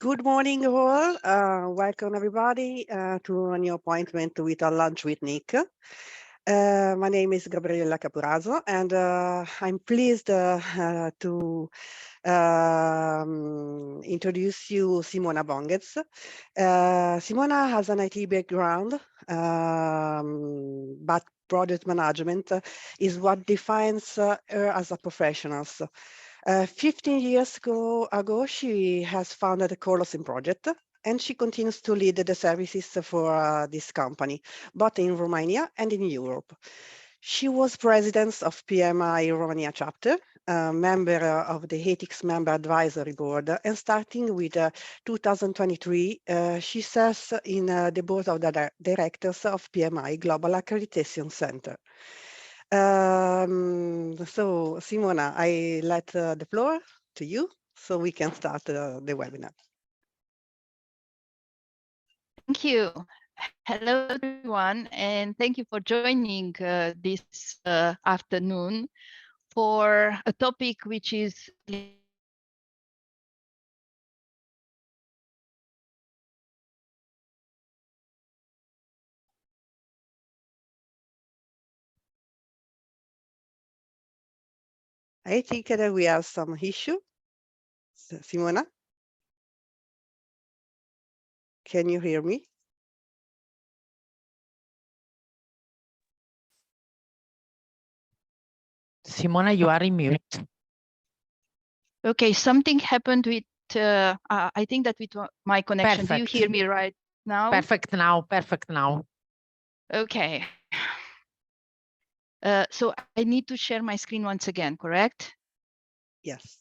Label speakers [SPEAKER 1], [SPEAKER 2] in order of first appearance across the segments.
[SPEAKER 1] Good morning, all. Welcome, everybody, to a new appointment with our lunch with Nick. My name is Gabriella Caporaso, and I'm pleased to introduce you Simona Bongetz. Simona has an IT background, but product management is what defines her as a professional. 15 years ago, she has founded the Colosim project, and she continues to lead the services for this company, both in Romania and in Europe. She was president of PMI Romania chapter, a member of the Ethics Member Advisory Board, and starting with 2023, she serves in the board of the directors of PMI Global Accreditation Center. So Simona, I let the floor to you so we can start the webinar.
[SPEAKER 2] Thank you. Hello, everyone, and thank you for joining this afternoon for a topic which is
[SPEAKER 1] I think that we have some issue. Simona, can you hear me?
[SPEAKER 3] Simona, you are in mute.
[SPEAKER 2] okay. Something happened with I think that with my connection.
[SPEAKER 3] Perfect.
[SPEAKER 2] Do you hear me right now?
[SPEAKER 3] Perfect now. Perfect now.
[SPEAKER 2] Okay. So I need to share my screen once again, correct?
[SPEAKER 1] Yes.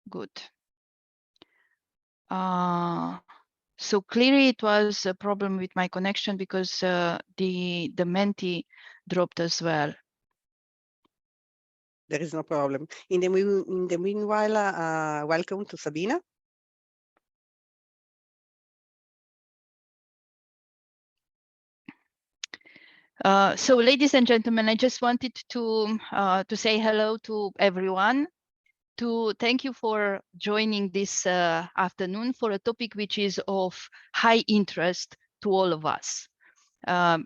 [SPEAKER 2] Good. So clearly it was a problem with my connection because the Menti dropped as well.
[SPEAKER 1] There is no problem. In the meanwhile, welcome to Sabina.
[SPEAKER 2] So, ladies and gentlemen, I just wanted to say hello to everyone, to thank you for joining this afternoon for a topic which is of high interest to all of us.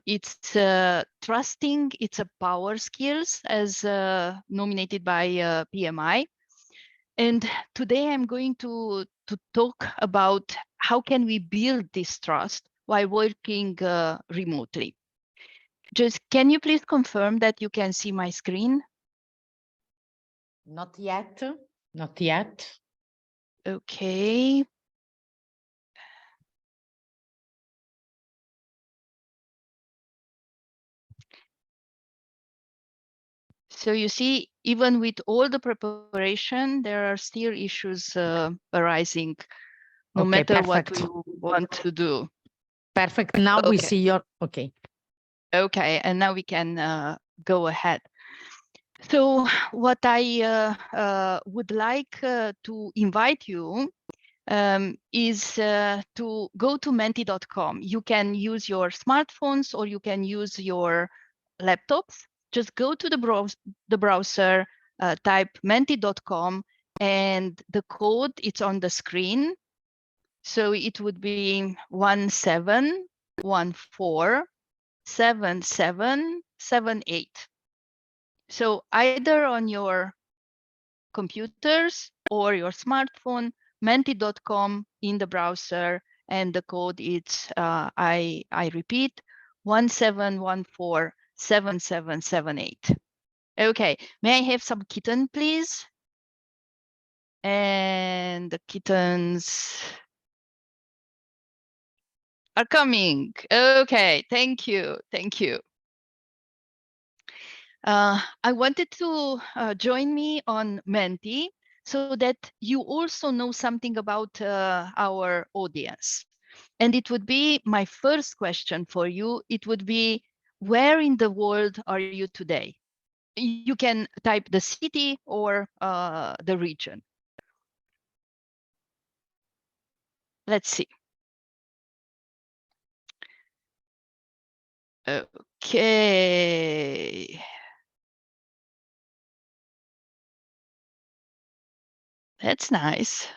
[SPEAKER 2] It's trusting, it's a power skills as nominated by PMI. And today I'm going to talk about how can we build this trust while working remotely. Just can you please confirm that you can see my screen?
[SPEAKER 3] Not yet. Not yet.
[SPEAKER 2] Okay. So you see, even with all the preparation, there are still issues arising, no
[SPEAKER 3] Okay,
[SPEAKER 2] matter
[SPEAKER 3] perfect.
[SPEAKER 2] what we want to do.
[SPEAKER 3] Perfect. Now we
[SPEAKER 2] Okay.
[SPEAKER 3] see your, okay.
[SPEAKER 2] Okay, and now we can go ahead. So what I would like to invite you is to go to menti.com. You can use your smartphones or you can use your laptops. Just go to the browser, type menti.com, and the code it's on the screen. So it would be 17147778. So either on your computers or your smartphone, menti.com in the browser, and the code is I repeat 17147778. Okay, may I have some kitten, please? And the kittens are coming. Okay, thank you, thank you. I wanted to join me on Menti so that you also know something about our audience. And it would be my first question for you. It would be, where in the world are you today? You can type the city or the region. Let's see. Okay. That's nice.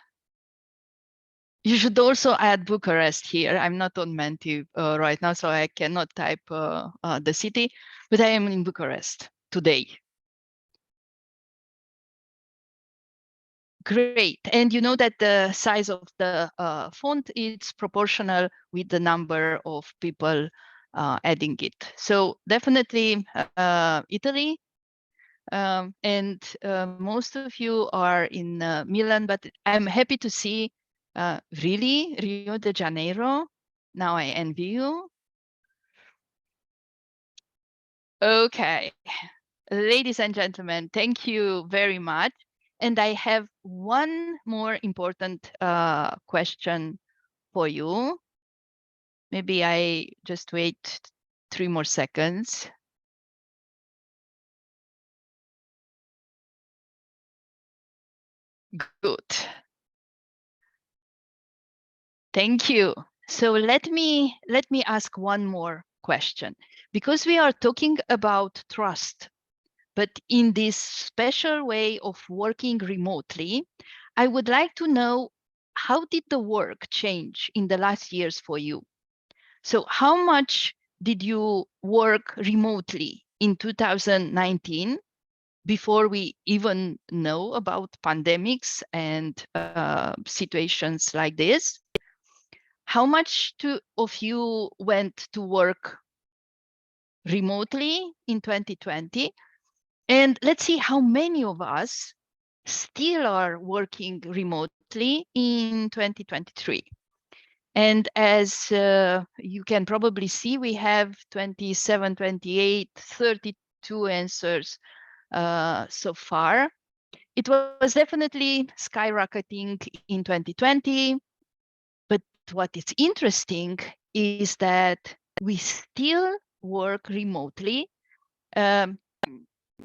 [SPEAKER 2] You should also add Bucharest here. I'm not on Menti right now, so I cannot type the city, but I am in Bucharest today. Great. And you know that the size of the font is proportional with the number of people adding it. So definitely Italy. And most of you are in Milan, but I'm happy to see really Rio de Janeiro. Now I envy you. Okay, ladies and gentlemen, thank you very much. And I have one more important question for you. Maybe I just wait 3 more seconds. Good. Thank you. So let me ask one more question, because we are talking about trust, but in this special way of working remotely, I would like to know, how did the work change in the last years for you? So how much did you work remotely in 2019, before we even know about pandemics and situations like this? How much of you went to work remotely in 2020? And let's see how many of us still are working remotely in 2023. And as you can probably see, we have 27, 28, 32 answers so far. It was definitely skyrocketing in 2020. But what is interesting is that we still work remotely, um,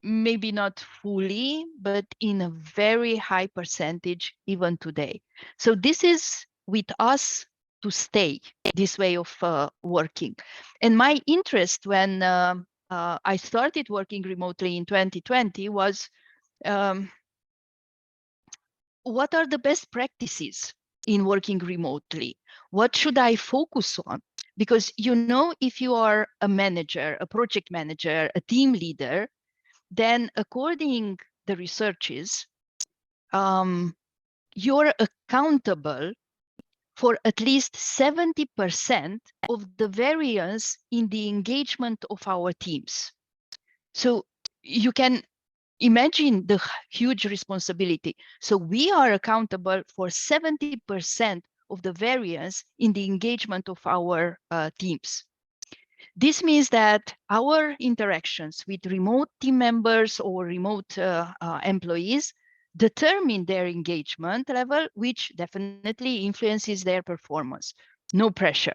[SPEAKER 2] maybe not fully, but in a very high percentage even today. So this is with us to stay, this way of working. And my interest when I started working remotely in 2020 was, what are the best practices in working remotely? What should I focus on? Because, you know, if you are a manager, a project manager, a team leader, then according the researches, you're accountable for at least 70% of the variance in the engagement of our teams. So you can imagine the huge responsibility. So we are accountable for 70% of the variance in the engagement of our teams. This means that our interactions with remote team members or remote employees determine their engagement level, which definitely influences their performance. No pressure.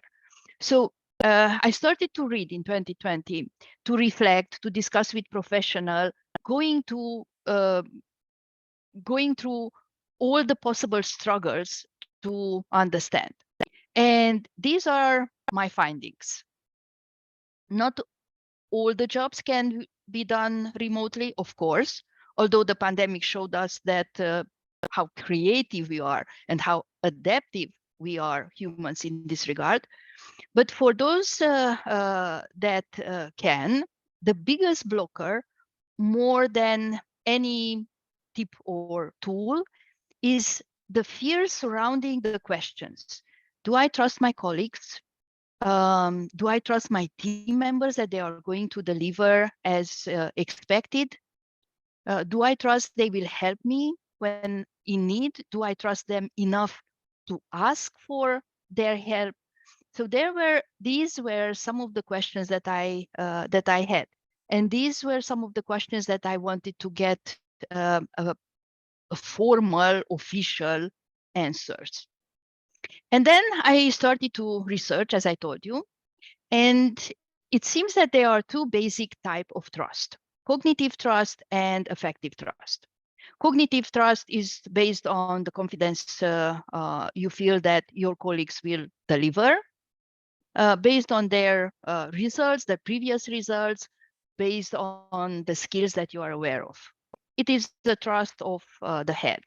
[SPEAKER 2] So I started to read in 2020, to reflect, to discuss with professionals, going through all the possible struggles to understand. And these are my findings. Not all the jobs can be done remotely, of course, although the pandemic showed us that how creative we are and how adaptive we are humans in this regard. But for those that can, the biggest blocker, more than any tip or tool, is the fear surrounding the questions. Do I trust my colleagues? Do I trust my team members that they are going to deliver as expected? Do I trust they will help me when in need? Do I trust them enough to ask for their help? So these were some of the questions that I had, and these were some of the questions that I wanted to get a formal, official answers. And then I started to research, as I told you, and it seems that there are two basic types of trust: cognitive trust and affective trust. Cognitive trust is based on the confidence you feel that your colleagues will deliver, based on their results, the previous results, based on the skills that you are aware of. It is the trust of the head.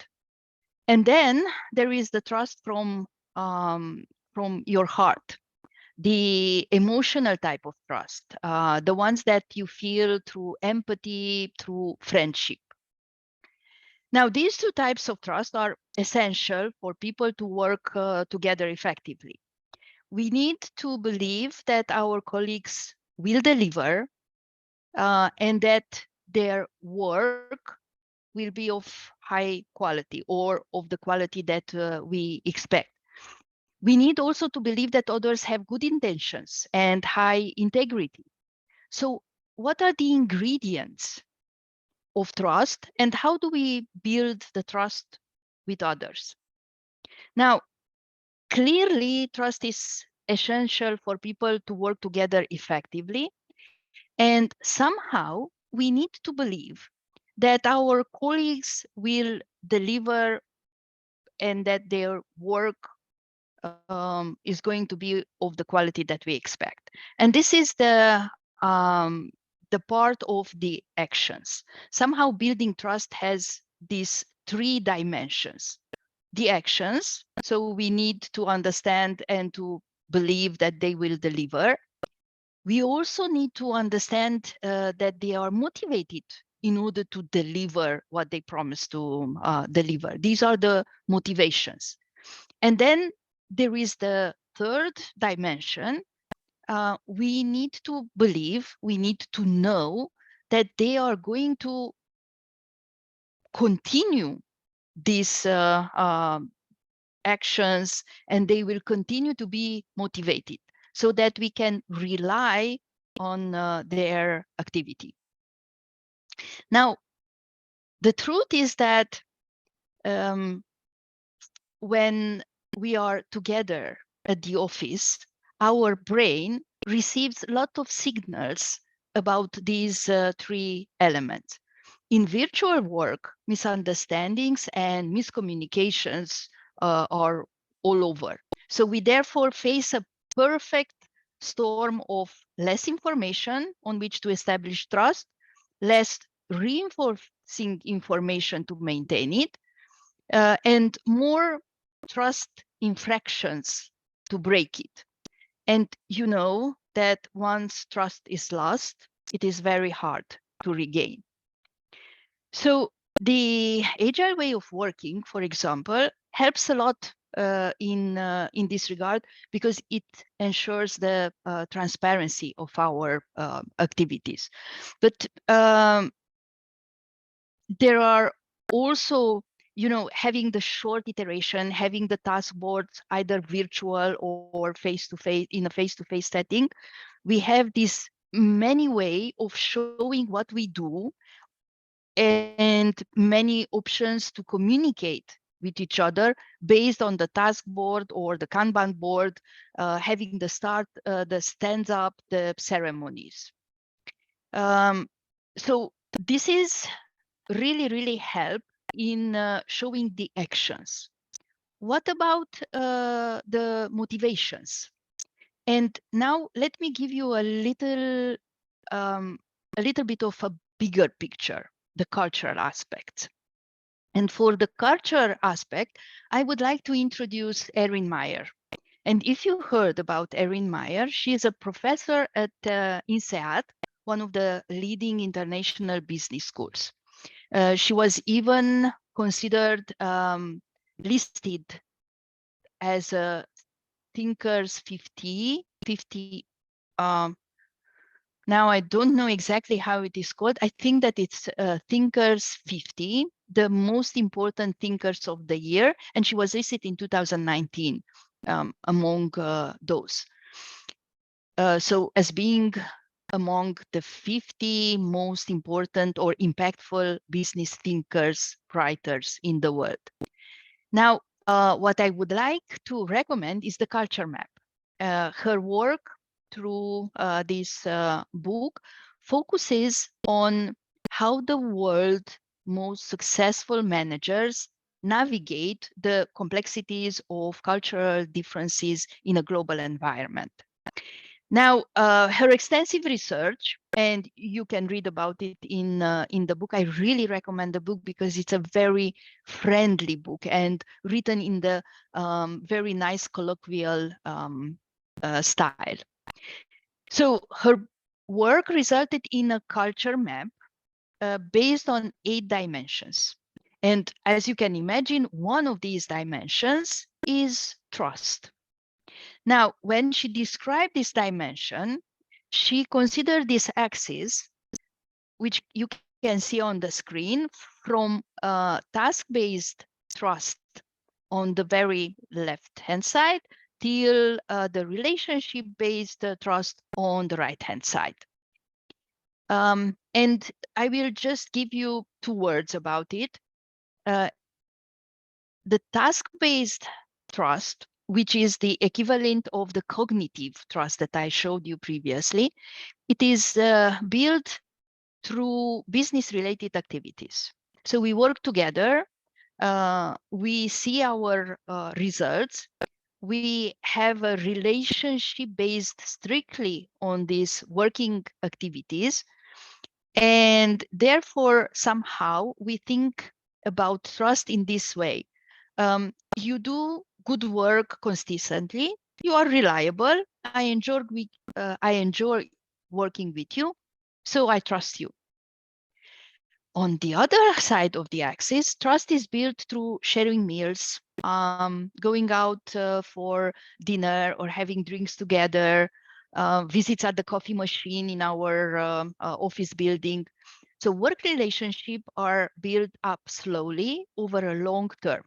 [SPEAKER 2] And then there is the trust from from your heart. The emotional type of trust, the ones that you feel through empathy, through friendship. Now, these two types of trust are essential for people to work together effectively. We need to believe that our colleagues will deliver and that their work will be of high quality or of the quality that we expect. We need also to believe that others have good intentions and high integrity. So, what are the ingredients of trust and how do we build the trust with others? Now, clearly, trust is essential for people to work together effectively. And somehow we need to believe that our colleagues will deliver and that their work is going to be of the quality that we expect. And this is the part of the actions. Somehow building trust has these three dimensions. The actions, so we need to understand and to believe that they will deliver. We also need to understand that they are motivated in order to deliver what they promise to deliver. These are the motivations. And then there is the third dimension. We need to believe, we need to know that they are going to continue these actions and they will continue to be motivated so that we can rely on their activity. Now, the truth is that when we are together at the office, our brain receives a lot of signals about these three elements. In virtual work, misunderstandings and miscommunications are all over. So we therefore face a perfect storm of less information on which to establish trust, less reinforcing information to maintain it, and more trust infractions to break it. And you know that once trust is lost, it is very hard to regain. So the agile way of working, for example, helps a lot in this regard because it ensures the transparency of our activities. But there are also, having the short iteration, having the task boards either virtual or face-to-face in a face-to-face setting, we have this many way of showing what we do and many options to communicate with each other based on the task board or the Kanban board, having the stands up, the ceremonies. So this is really help in showing the actions. What about the motivations? And now let me give you a little bit of a bigger picture, the cultural aspects. And for the culture aspect, I would like to introduce Erin Meyer. And if you heard about Erin Meyer, she is a professor at INSEAD, one of the leading international business schools. She was even considered listed as a Thinkers 50. Now I don't know exactly how it is called. I think that it's Thinkers 50, the most important thinkers of the year, and she was listed in 2019 among those. So as being among the 50 most important or impactful business thinkers, writers in the world. Now, what I would like to recommend is the culture map. Her work through this book focuses on how the world's most successful managers navigate the complexities of cultural differences in a global environment. Now, her extensive research, and you can read about it in the book. I really recommend the book because it's a very friendly book and written in the very nice colloquial style. So her work resulted in a culture map based on 8 dimensions. And as you can imagine, one of these dimensions is trust. Now, when she described this dimension, she considered this axis, which you can see on the screen, from task-based trust on the very left-hand side till the relationship-based trust on the right-hand side. And I will just give you 2 words about it. The task-based trust, which is the equivalent of the cognitive trust that I showed you previously, it is built through business-related activities. So we work together, we see our results, we have a relationship based strictly on these working activities, and therefore somehow we think about trust in this way. You do good work consistently, you are reliable, I enjoy working with you, so I trust you. On the other side of the axis, trust is built through sharing meals, going out for dinner or having drinks together, visits at the coffee machine in our office building. So work relationships are built up slowly over a long term.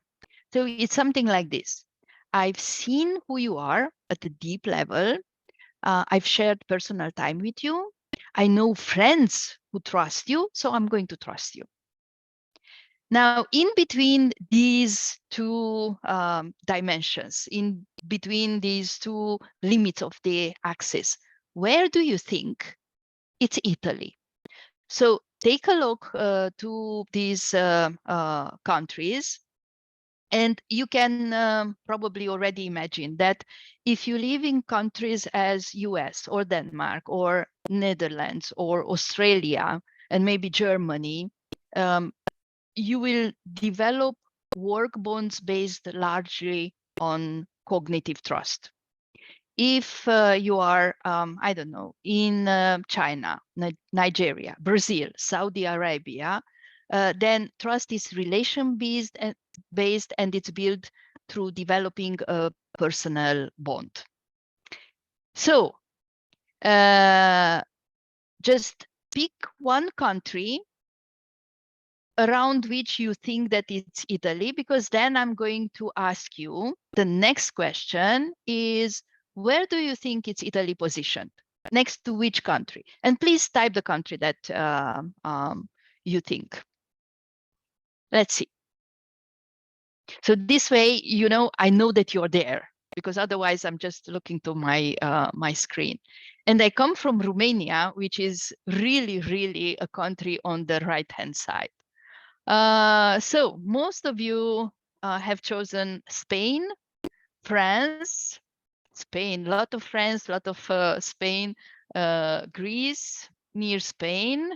[SPEAKER 2] So it's something like this. I've seen who you are at a deep level. I've shared personal time with you. I know friends who trust you, so I'm going to trust you. Now, in between these 2 dimensions, in between these 2 limits of the axis, where do you think it's Italy? So take a look to these countries, and you can probably already imagine that if you live in countries as US or Denmark or Netherlands or Australia and maybe Germany, you will develop work bonds based largely on cognitive trust. If you are, I don't know, in China, Nigeria, Brazil, Saudi Arabia, then trust is relation-based and it's built through developing a personal bond. So just pick one country around which you think that it's Italy, because then I'm going to ask you, the next question is, where do you think it's Italy positioned? Next to which country? And please type the country that you think. Let's see. So this way, you know, I know that you're there, because otherwise I'm just looking to my my screen. And I come from Romania, which is really, really a country on the right-hand side. So most of you have chosen Spain, France, Spain, a lot of France, a lot of Spain, Greece, near Spain.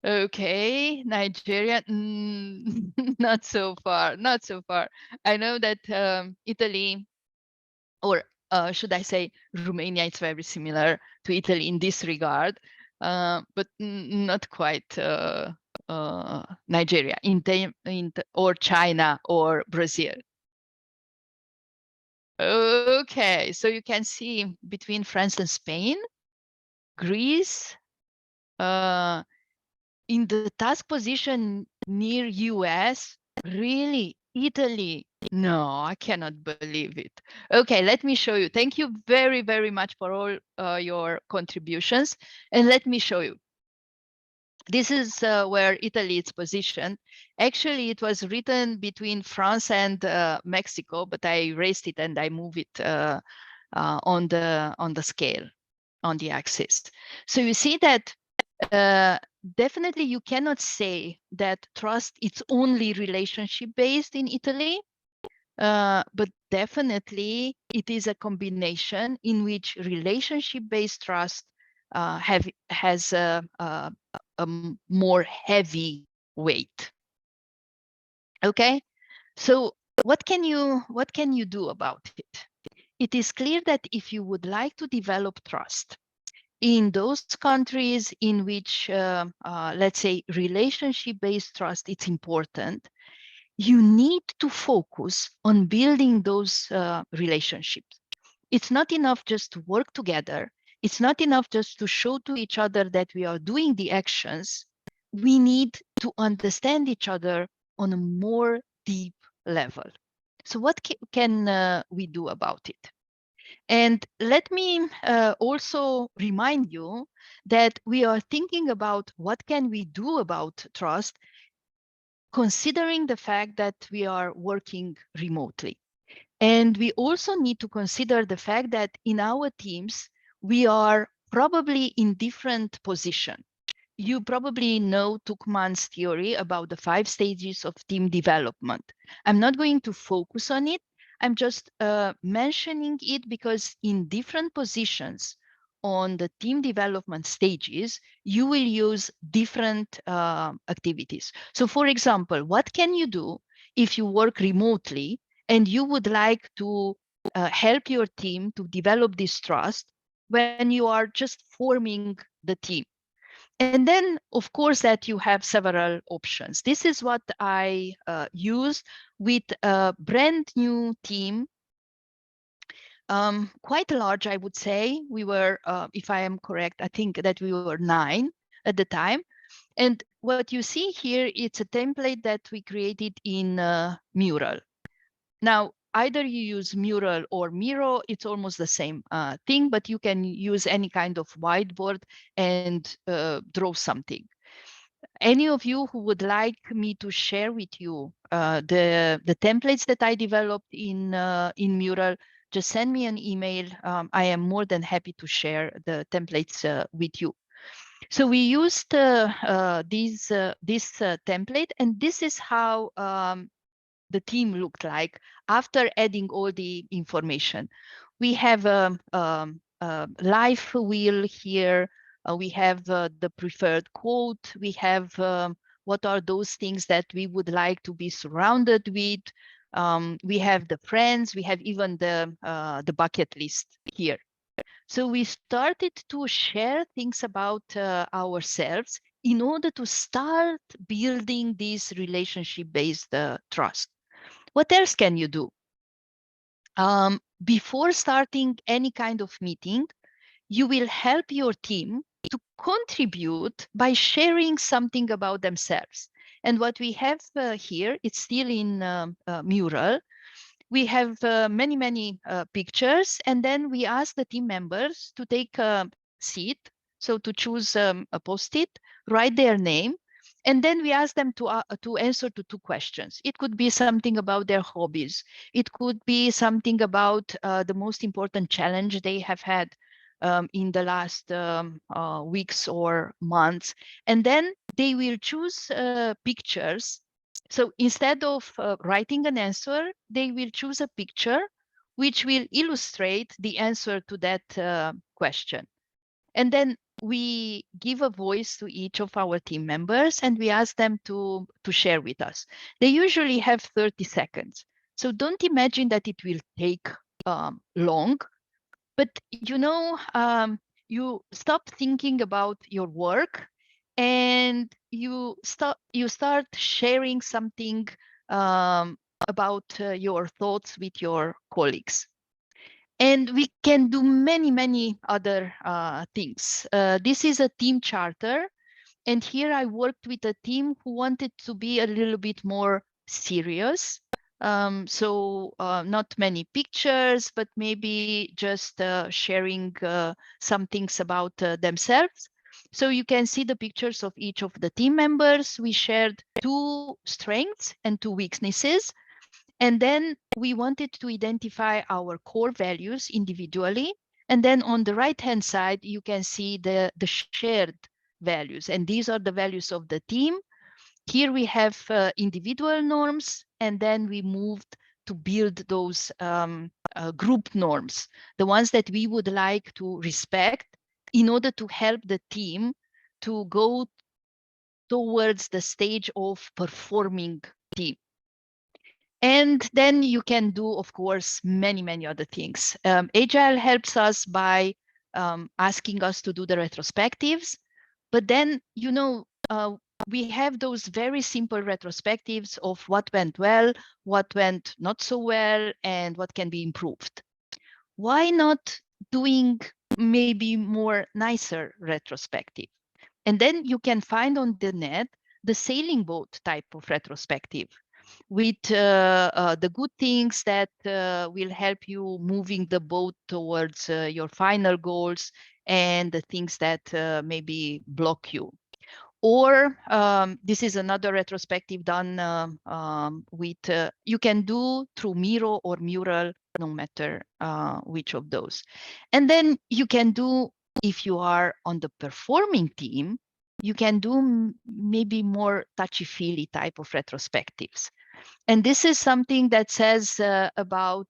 [SPEAKER 2] Okay, Nigeria, not so far, not so far. I know that Italy, or should I say Romania, it's very similar to Italy in this regard, but not quite Nigeria, or China or Brazil. Okay, so you can see between France and Spain, Greece, in the task position near US, really, Italy. No, I cannot believe it. Okay, let me show you. Thank you very, very much for all your contributions. And let me show you. This is where Italy is positioned. Actually, it was written between France and Mexico, but I erased it and I move it on the scale, on the axis. So you see that definitely you cannot say that trust is only relationship based in Italy. but definitely it is a combination in which relationship-based trust has a more heavy weight. Okay, so what can you do about it? It is clear that if you would like to develop trust in those countries in which, let's say, relationship-based trust is important, you need to focus on building those relationships. It's not enough just to work together. It's not enough just to show to each other that we are doing the actions. We need to understand each other on a more deep level. So what can we do about it? And let me also remind you that we are thinking about what can we do about trust, considering the fact that we are working remotely. And we also need to consider the fact that in our teams, we are probably in different positions. You probably know Tuckman's theory about the 5 stages of team development. I'm not going to focus on it. I'm just mentioning it because in different positions on the team development stages, you will use different activities. So for example, what can you do if you work remotely and you would like to help your team to develop this trust when you are just forming the team? And then, of course, that you have several options. This is what I used with a brand new team, quite large, I would say. We were, if I am correct, I think that we were 9 at the time. And what you see here, it's a template that we created in Mural. Now, either you use Mural or Miro, it's almost the same thing, but you can use any kind of whiteboard and draw something. Any of you who would like me to share with you the templates that I developed in Mural, just send me an email. I am more than happy to share the templates with you. So we used this template, and this is how the team looked like after adding all the information. We have a life wheel here. We have the preferred quote. We have what are those things that we would like to be surrounded with. We have the friends. We have even the bucket list here. So we started to share things about ourselves in order to start building this relationship-based trust. What else can you do? Before starting any kind of meeting, you will help your team to contribute by sharing something about themselves. And what we have here, it's still in Mural. We have many pictures, and then we ask the team members to take a seat, so to choose a post-it, write their name, and then we ask them to answer to 2 questions. It could be something about their hobbies. It could be something about the most important challenge they have had in the last weeks or months. And then they will choose pictures. So instead of writing an answer, they will choose a picture which will illustrate the answer to that question. And then we give a voice to each of our team members and we ask them to share with us. They usually have 30 seconds. So don't imagine that it will take long, but you stop thinking about your work and you start sharing something about your thoughts with your colleagues. And we can do many other things. This is a team charter. And here I worked with a team who wanted to be a little bit more serious. So not many pictures, but maybe just sharing some things about themselves. So you can see the pictures of each of the team members. We shared 2 strengths and 2 weaknesses. And then we wanted to identify our core values individually. And then on the right-hand side, you can see the shared values. And these are the values of the team. Here we have individual norms, and then we moved to build those group norms, the ones that we would like to respect in order to help the team to go towards the stage of performing team. And then you can do, of course, many other things. Agile helps us by asking us to do the retrospectives, but then, we have those very simple retrospectives of what went well, what went not so well, and what can be improved. Why not doing maybe more nicer retrospective? And then you can find on the net the sailing boat type of retrospective with the good things that will help you moving the boat towards your final goals, and the things that maybe block you. Or this is another retrospective done with, you can do through Miro or Mural, no matter which of those. And then you can do, if you are on the performing team, you can do maybe more touchy-feely type of retrospectives. And this is something that says about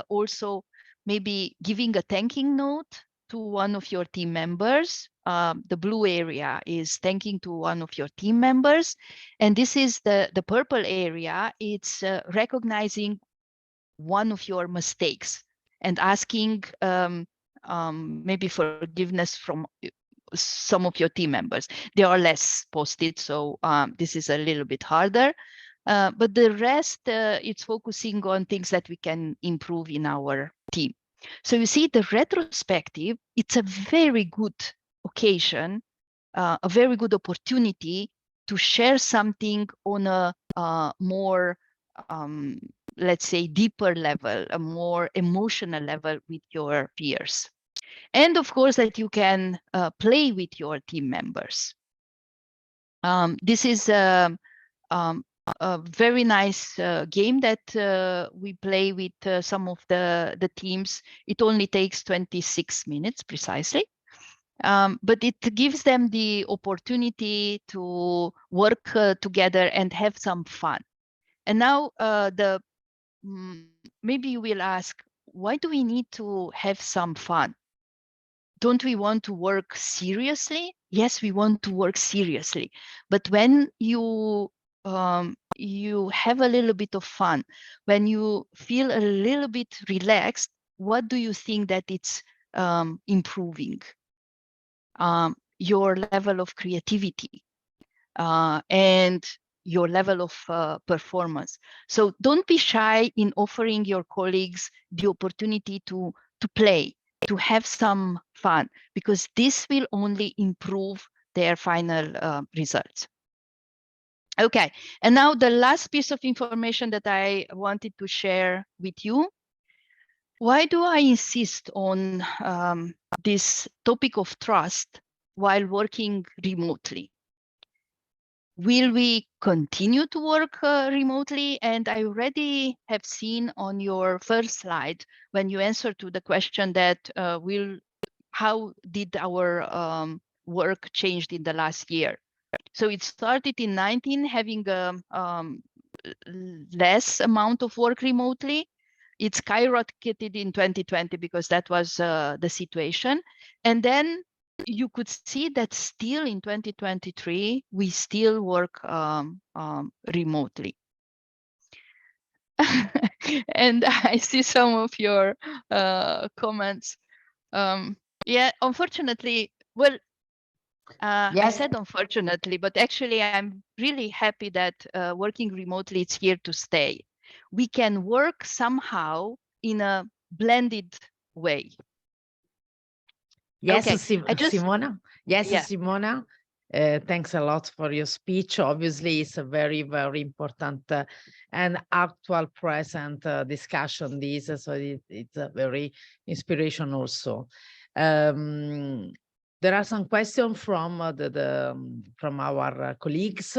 [SPEAKER 2] also maybe giving a thanking note to one of your team members. The blue area is thanking to one of your team members. And this is the purple area. It's recognizing one of your mistakes and asking maybe forgiveness from some of your team members. They are less posted, so this is a little bit harder. But the rest, it's focusing on things that we can improve in our team. So you see, the retrospective, it's a very good occasion, a very good opportunity to share something on a more, let's say, deeper level, a more emotional level with your peers. And of course, that you can play with your team members. This is a very nice game that we play with some of the teams. It only takes 26 minutes precisely, but it gives them the opportunity to work together and have some fun. And now maybe you will ask, why do we need to have some fun? Don't we want to work seriously? Yes, we want to work seriously. But when you have a little bit of fun, when you feel a little bit relaxed, what do you think that it's improving? Your level of creativity and your level of performance. So don't be shy in offering your colleagues the opportunity to play, to have some fun, because this will only improve their final results. Okay, and now the last piece of information that I wanted to share with you. Why do I insist on this topic of trust while working remotely? Will we continue to work remotely? And I already have seen on your first slide, when you answer to the question that how did our work changed in the last year? So it started in 2019 having less amount of work remotely. It skyrocketed in 2020 because that was the situation. And then you could see that still in 2023, we still work remotely. And I see some of your comments. Yeah, unfortunately, well,
[SPEAKER 3] Yes.
[SPEAKER 2] I said unfortunately, but actually I'm really happy that working remotely is here to stay. We can work somehow in a blended way.
[SPEAKER 3] Yes,
[SPEAKER 2] Okay.
[SPEAKER 3] Simona. Yes,
[SPEAKER 2] Yeah.
[SPEAKER 3] Simona. Thanks a lot for your speech. Obviously, it's a very, very important and actual present discussion. So it's a very inspiration also. There are some questions from from our colleagues.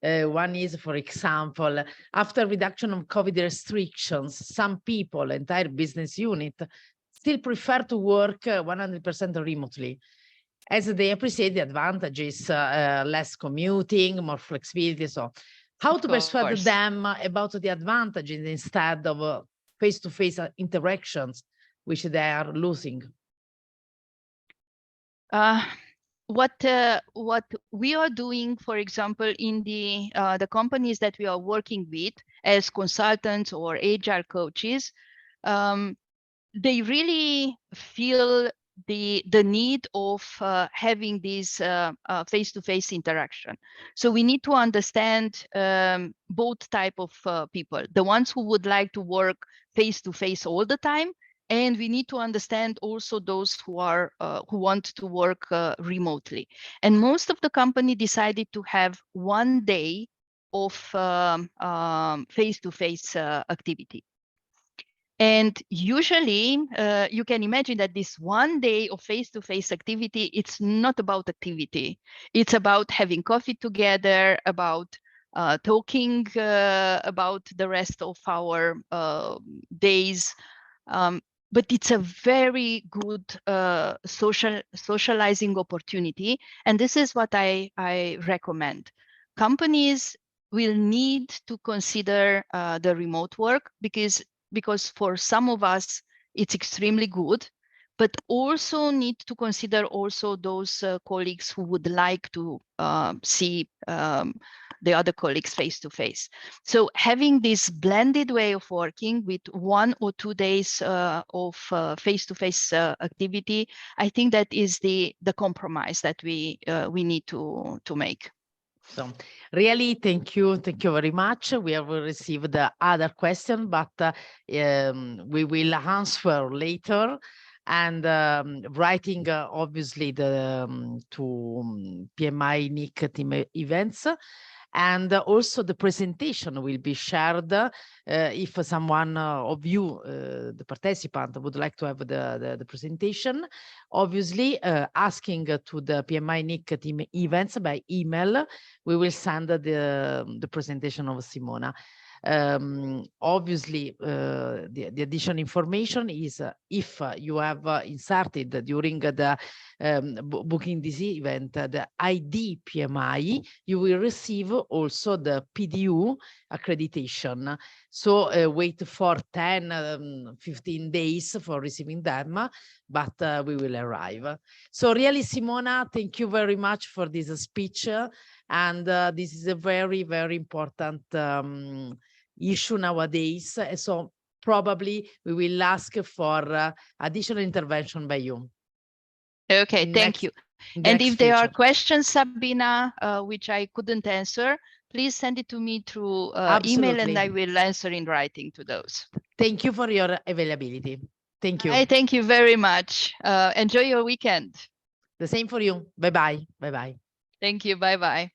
[SPEAKER 3] One is, for example, after reduction of COVID restrictions, some people, entire business unit, still prefer to work 100% remotely, as they appreciate the advantages, less commuting, more flexibility. So How to persuade
[SPEAKER 2] course.
[SPEAKER 3] them about the advantages instead of face-to-face interactions, which they are losing?
[SPEAKER 2] What we are doing, for example, in the companies that we are working with as consultants or HR coaches, they really feel the need of having this face-to-face interaction. So we need to understand both type of people, the ones who would like to work face-to-face all the time, and we need to understand also those who are who want to work remotely. And most of the company decided to have 1 day of face-to-face activity. And usually you can imagine that this 1 day of face-to-face activity, it's not about activity. It's about having coffee together, about talking about the rest of our days. But it's a very good socializing opportunity. And this is what I recommend. Companies will need to consider the remote work because for some of us, it's extremely good, but also need to consider also those colleagues who would like to see the other colleagues face to face. So having this blended way of working with 1 or 2 days of face-to-face activity, I think that is the compromise that we need to make.
[SPEAKER 3] So really, thank you very much. We have received the other question, but we will answer later. And writing obviously the to PMI NIC team events. And also the presentation will be shared if someone of you, the participant, would like to have the presentation. Obviously, asking to the PMI NIC team events by email, we will send the presentation of Simona. Obviously, the additional information is if you have inserted during the booking this event the ID PMI, you will receive also the PDU accreditation. So wait for 10-15 days for receiving them, but we will arrive. So really, Simona, thank you very much for this speech. And this is a very, very important issue nowadays. So probably we will ask for additional intervention by you.
[SPEAKER 2] Okay, thank you. And if there are questions, Sabina, which I couldn't answer, please send it to me through email and I will answer in writing to those.
[SPEAKER 3] Thank you for your availability. Thank you.
[SPEAKER 2] Thank you very much. Enjoy your weekend.
[SPEAKER 3] The same for you. Bye-bye. Bye-bye.
[SPEAKER 2] Thank you. Bye-bye.